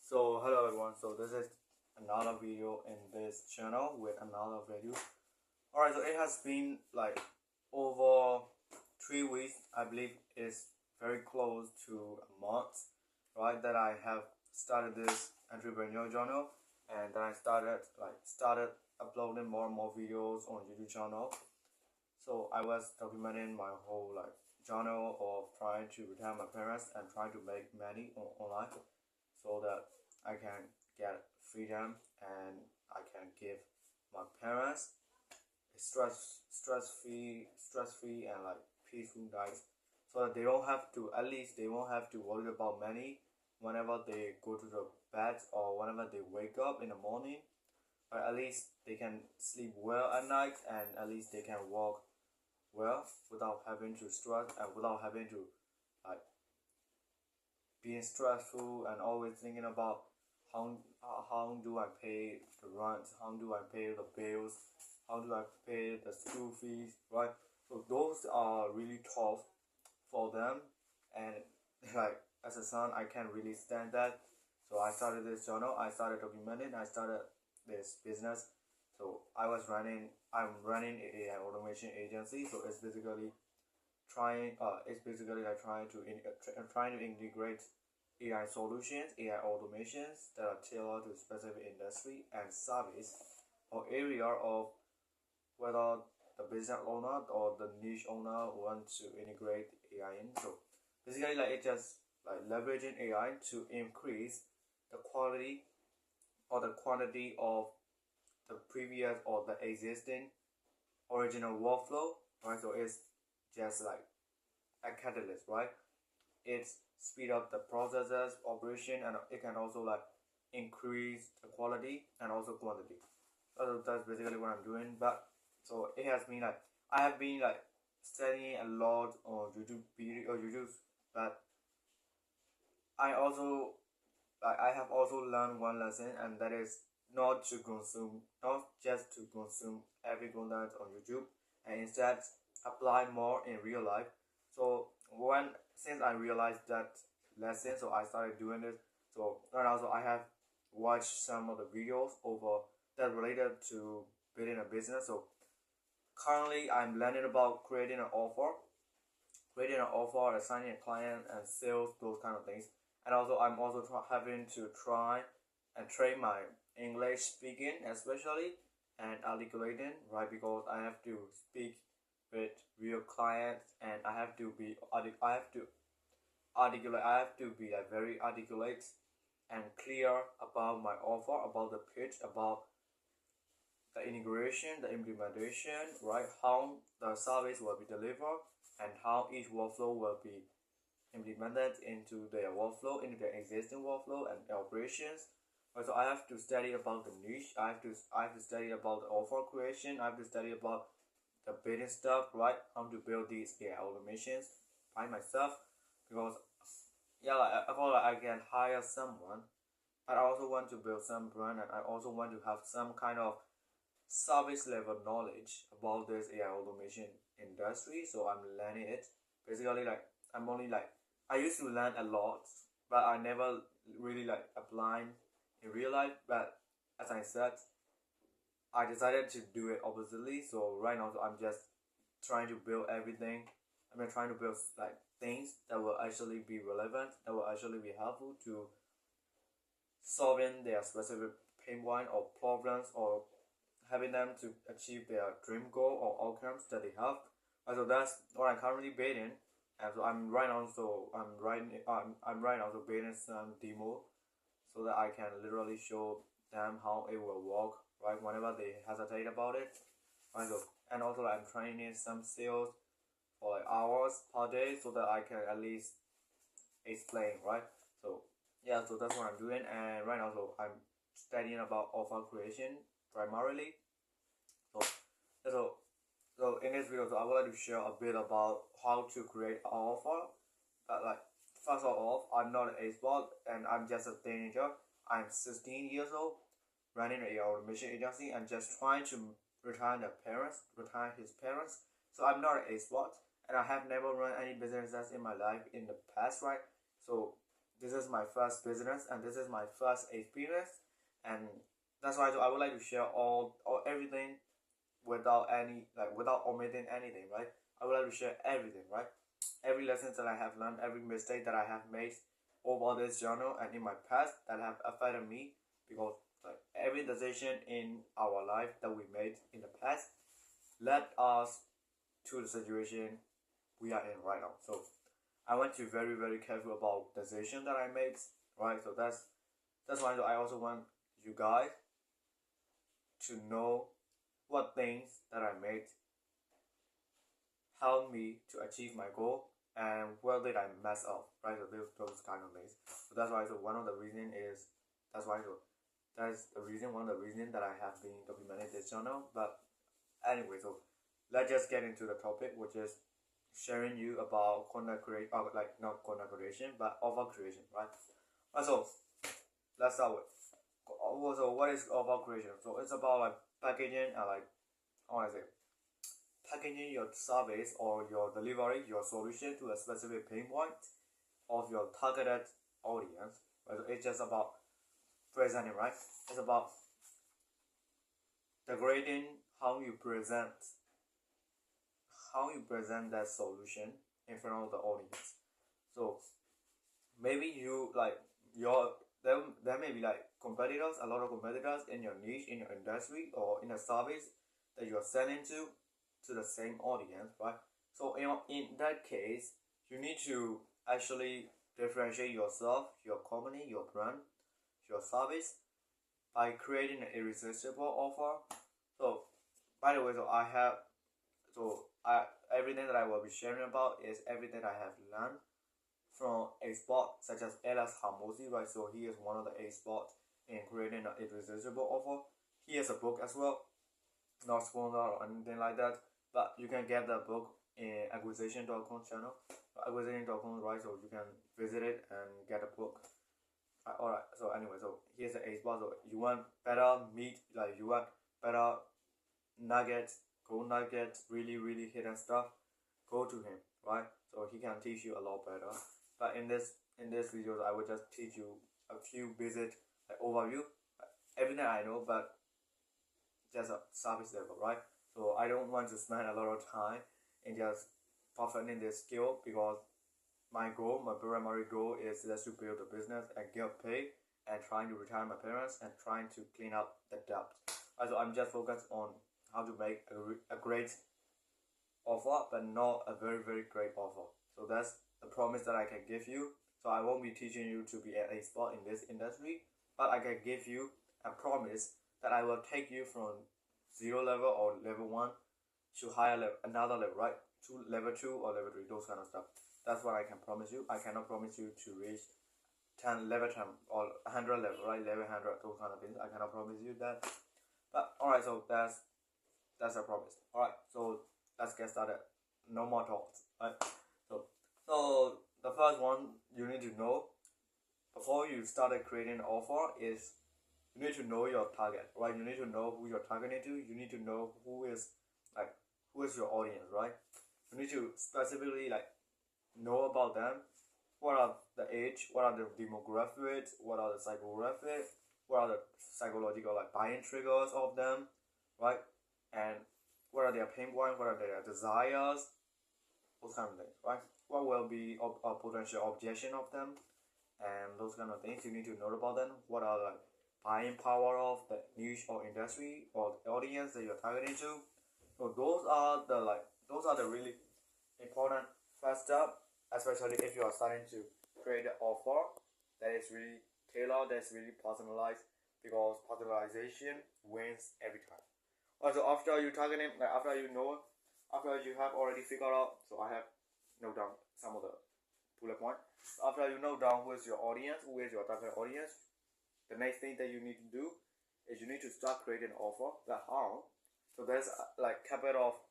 So hello everyone, so this is another video in this channel with another video. Alright, so it has been like over 3 weeks, I believe it's very close to a month, right, that I have started this entrepreneur journal, and then I started uploading more and more videos on YouTube channel. So I was documenting my whole journal of trying to retire my parents and trying to make money online, so that I can get freedom and I can give my parents a stress free and peaceful life, so that they don't have to, at least they won't have to worry about money whenever they go to the bed or whenever they wake up in the morning. But at least they can sleep well at night, and at least they can walk well without having to stress and without having to like being stressful and always thinking about how do I pay the rent, how do I pay the bills, how do I pay the school fees, right? So those are really tough for them, and as a son I can't really stand that. So I started this journal, I started documenting, I started this business. So I'm running a automation agency. So it's basically trying to integrate AI solutions, AI automations that are tailored to specific industry and service or area of whether the business owner or the niche owner wants to integrate AI in. So basically it's just leveraging AI to increase the quality or the quantity of the previous or the existing original workflow, right? So it's just like a catalyst, right? It's speed up the processes operation, and it can also increase the quality and also quantity. So that's basically what I'm doing. But so it has been I have been studying a lot on YouTube, but I have also learned one lesson, and that is not just to consume every content on YouTube, and instead apply more in real life. So since I realized that lesson, so I started doing it. So and also I have watched some of the videos over that related to building a business. So currently I'm learning about creating an offer, assigning a client and sales, those kind of things. And also I'm also having to try and train my English speaking, especially, and articulating, right? Because I have to speak with real clients, and I have to be very articulate and clear about my offer, about the pitch, about the integration, the implementation, right? How the service will be delivered and how each workflow will be implemented into their workflow, into their existing workflow and operations. So I have to study about the niche. I have to study about the offer creation. I have to study about the building stuff, right? How to build these AI automations by myself, because I thought I can hire someone, but I also want to build some brand, and I also want to have some kind of service level knowledge about this AI automation industry. So I'm learning it. Basically I'm only I used to learn a lot, but I never really applying in real life. But as I said, I decided to do it oppositely. So right now, so I'm just trying to build everything. I'm trying to build things that will actually be relevant, that will actually be helpful to solving their specific pain point or problems, or having them to achieve their dream goal or outcomes that they have. So that's what I'm currently building. And so I'm right now so building some demo, so that I can literally show them how it will work, right, whenever they hesitate about it, right? So, and also I'm training some sales for hours per day, so that I can at least explain, right? So yeah, so that's what I'm doing. And right now, so I'm studying about offer creation primarily. So in this video, so I would like to share a bit about how to create an offer. But first of all, I'm not an expert, and I'm just a teenager. I'm 16 years old, running an automation agency, and just trying to retire his parents. So I'm not an expert, and I have never run any businesses in my life in the past, right? So this is my first business and this is my first experience, and that's why I would like to share all everything without any without omitting anything, right? I would like to share everything, right? Every lesson that I have learned, every mistake that I have made over this journal and in my past that have affected me, because like every decision in our life that we made in the past led us to the situation we are in right now. So I want to very careful about decision that I made, right? So that's why I also want you guys to know what things that I made helped me to achieve my goal and where did I mess up, right? So those kind of things. So that's why one of the reason is that's the reason one of the reason that I have been documenting this channel. But anyway, so let's just get into the topic, which is sharing you about content creation, not content creation, but offer creation, right? So let's start with. So what is offer creation? So it's about like packaging and how I say, packaging your service or your delivery, your solution to a specific pain point of your targeted audience. Right? So it's just about presenting, right? It's about degrading how you present that solution in front of the audience. So maybe you like your there may be like competitors, a lot of competitors in your niche, in your industry, or in a service that you are selling to the same audience, right? So in that case, you need to actually differentiate yourself, your company, your brand, your service by creating an irresistible offer. So by the way, everything that I will be sharing about is everything I have learned from expert such as Elas Hamosi, right? So he is one of the experts in creating an irresistible offer. He has a book as well, not sponsored or anything like that, but you can get the book in acquisition.com channel, acquisition.com, right? So you can visit it and get a book. Alright, so anyway, so here's the expert. So you want better meat, like you want better nuggets, gold nuggets, really hidden stuff, go to him, right? So he can teach you a lot better. But in this video, I will just teach you a few basic overview, everything I know, but just a service level, right? So I don't want to spend a lot of time in just perfecting this skill, because my primary goal is just to build a business and get paid and trying to retire my parents and trying to clean up the debt. So I'm just focused on how to make a great offer, but not a very great offer. So that's the promise that I can give you. So I won't be teaching you to be an expert in this industry, but I can give you a promise that I will take you from 0 level or level 1 to higher level, another level, right? To level 2 or level 3, those kind of stuff. That's what I can promise you. I cannot promise you to reach level 10 or 100 level, right? Level 100, those kind of things. I cannot promise you that. But alright, so that's a promise. Alright, so let's get started. No more talks, right? So the first one you need to know before you started creating an offer is you need to know your target, right? You need to know who you're targeting to. You need to know who is your audience, right? You need to specifically know about them. What are the age? What are the demographics? What are the psychographics? What are the psychological buying triggers of them, right? And what are their pain points? What are their desires? Those kind of things, right? What will be a potential objection of them, and those kind of things you need to know about them. What are the buying power of the niche or industry or the audience that you're targeting to? So those are the really important first step, especially if you are starting to create an offer that is really tailored, that's really personalized, because personalization wins every time. Also, after you targeting, after you have already figured out, so I have note down some of the bullet points. After you know down who is your audience, who is your target audience, the next thing that you need to do is you need to start creating an offer. Like how? So there's a couple of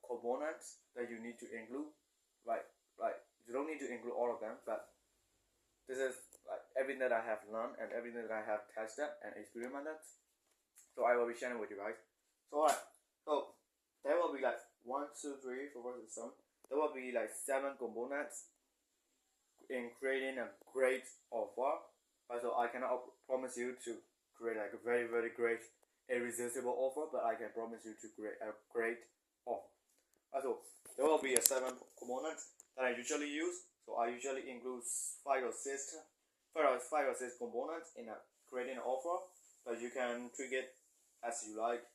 components that you need to include. Right, you don't need to include all of them, but this is everything that I have learned and everything that I have tested and experimented. So I will be sharing with you guys. So alright, so there will be 1, 2, 3, 4, 5, 6, 7. There will be 7 components in creating a great offer. Right, so I cannot promise you to create like a very very great irresistible offer, but I can promise you to create a great offer. Right, so there will be a 7 components that I usually use. So I usually include 5 or 6 components in creating an offer, but you can tweak it as you like.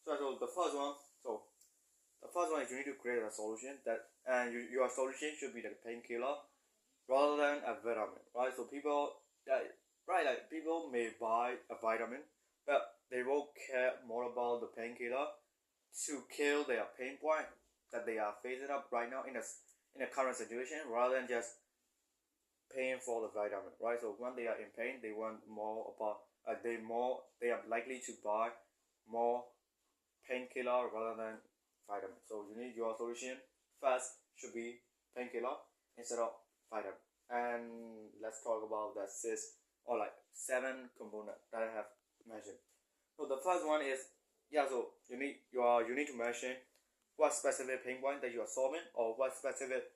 So the first one, is you need to create a solution that, and your solution should be the painkiller rather than a vitamin, right? So people may buy a vitamin, but they will care more about the painkiller to kill their pain point that they are facing up right now in a current situation, rather than just paying for the vitamin, right? So when they are in pain, they want more about they are likely to buy more painkiller rather than vitamin. So you need your solution first should be painkiller instead of vitamin. And let's talk about the 7 components that I have mentioned. So the first one is so you need to mention what specific pain point that you are solving, or what specific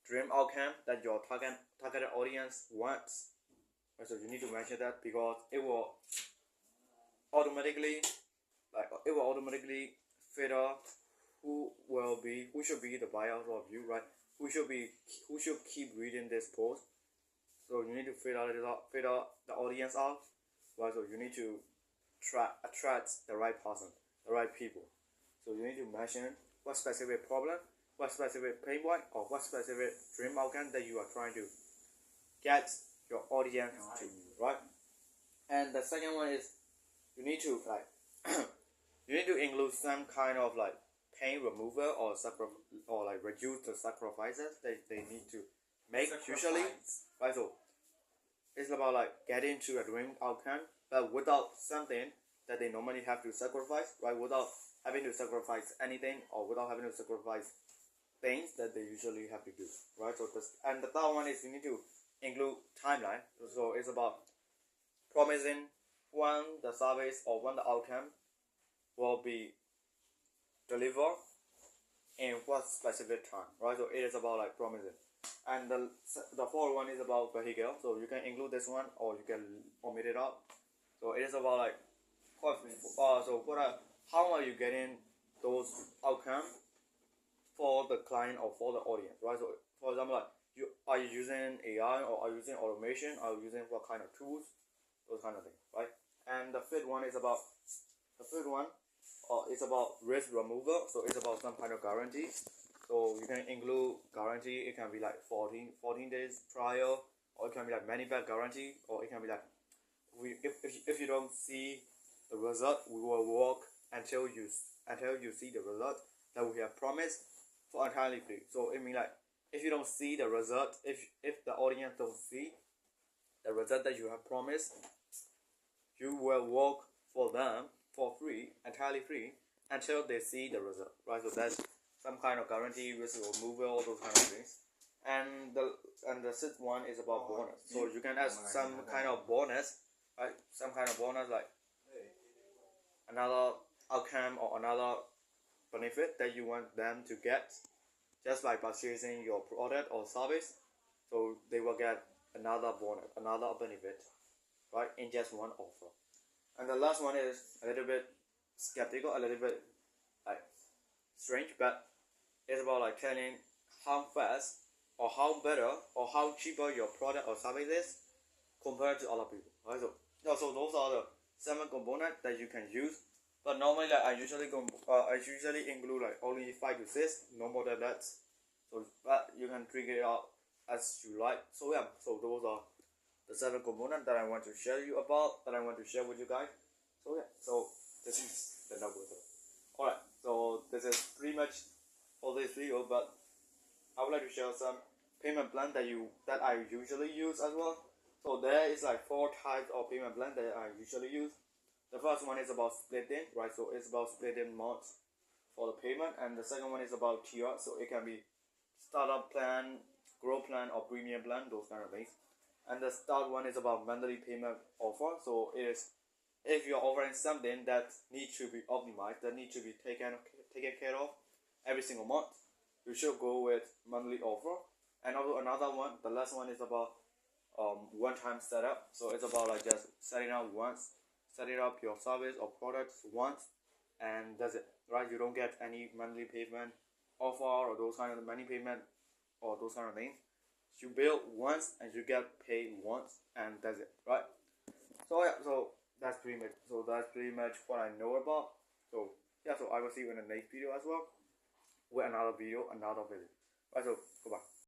dream outcome that your targeted audience wants. So you need to mention that, because it will automatically filter who should be the buyer of you, right? Who should keep reading this post. So you need to filter the audience out, right? So you need to attract the right person, the right people. So you need to mention what specific problem, what specific pain point, or what specific dream outcome that you are trying to get your audience to, right? And the second one is you need to include some kind of pain removal or reduce the sacrifices that they need to make usually, right? So it's about getting to a dream outcome, but without something that they normally have to sacrifice, right? Without having to sacrifice anything, or without having to sacrifice things that they usually have to do, right? So and the third one is you need to include timeline. So it's about promising when the service or when the outcome will be delivered in what specific time, right? So it is about promising. And the fourth one is about vehicle. So you can include this one, or you can omit it out. So it is about how are you getting those outcomes for the client or for the audience, right? So for example, are you using AI, or are you using automation? Are you using what kind of tools? Those kind of things, right? And the fifth one is about risk removal. So it's about some kind of guarantee. So you can include guarantee. It can be 14 days trial, or it can be money back guarantee, or it can be if you don't see the result, we will work until you see the result that we have promised for entirely free. So it means if you don't see the result, if the audience don't see the result that you have promised, you will work for them for free, entirely free, until they see the result, right? So that's some kind of guarantee, risk removal, all those kind of things. And the sixth one is about bonus. So you can add some kind of bonus, right? Some kind of bonus, another outcome or another benefit that you want them to get just by purchasing your product or service. So they will get another bonus, another benefit, right, in just one offer. And the last one is a little bit skeptical, a little bit strange, but it's about telling how fast or how better or how cheaper your product or service is compared to other people, right? So those are the 7 components that you can use. But normally, I usually include only 5 to 6, no more than that. So, but you can figure it out as you like. So yeah, so those are the 7 components that I want to share you about, that I want to share with you guys. So yeah, so this is the number. Alright, so this is pretty much for this video, but I would like to share some payment plan that I usually use as well. So there is 4 types of payment plan that I usually use. The first one is about splitting, right? So it's about splitting months for the payment, and the second one is about tier. So it can be startup plan, growth plan, or premium plan, those kind of things. And the third one is about monthly payment offer. So it is if you're offering something that needs to be optimized, that needs to be taken care of every single month, you should go with monthly offer. And also another one, the last one is about one-time setup. So it's about like just setting up your service or products once, and that's it, right? You don't get any monthly payment offer or those kind of money payment or those kind of things. You build once and you get paid once, and that's it, right? So yeah, so that's pretty much what I know about. So yeah, so I will see you in the next video as well with another video, another video. Right, so goodbye.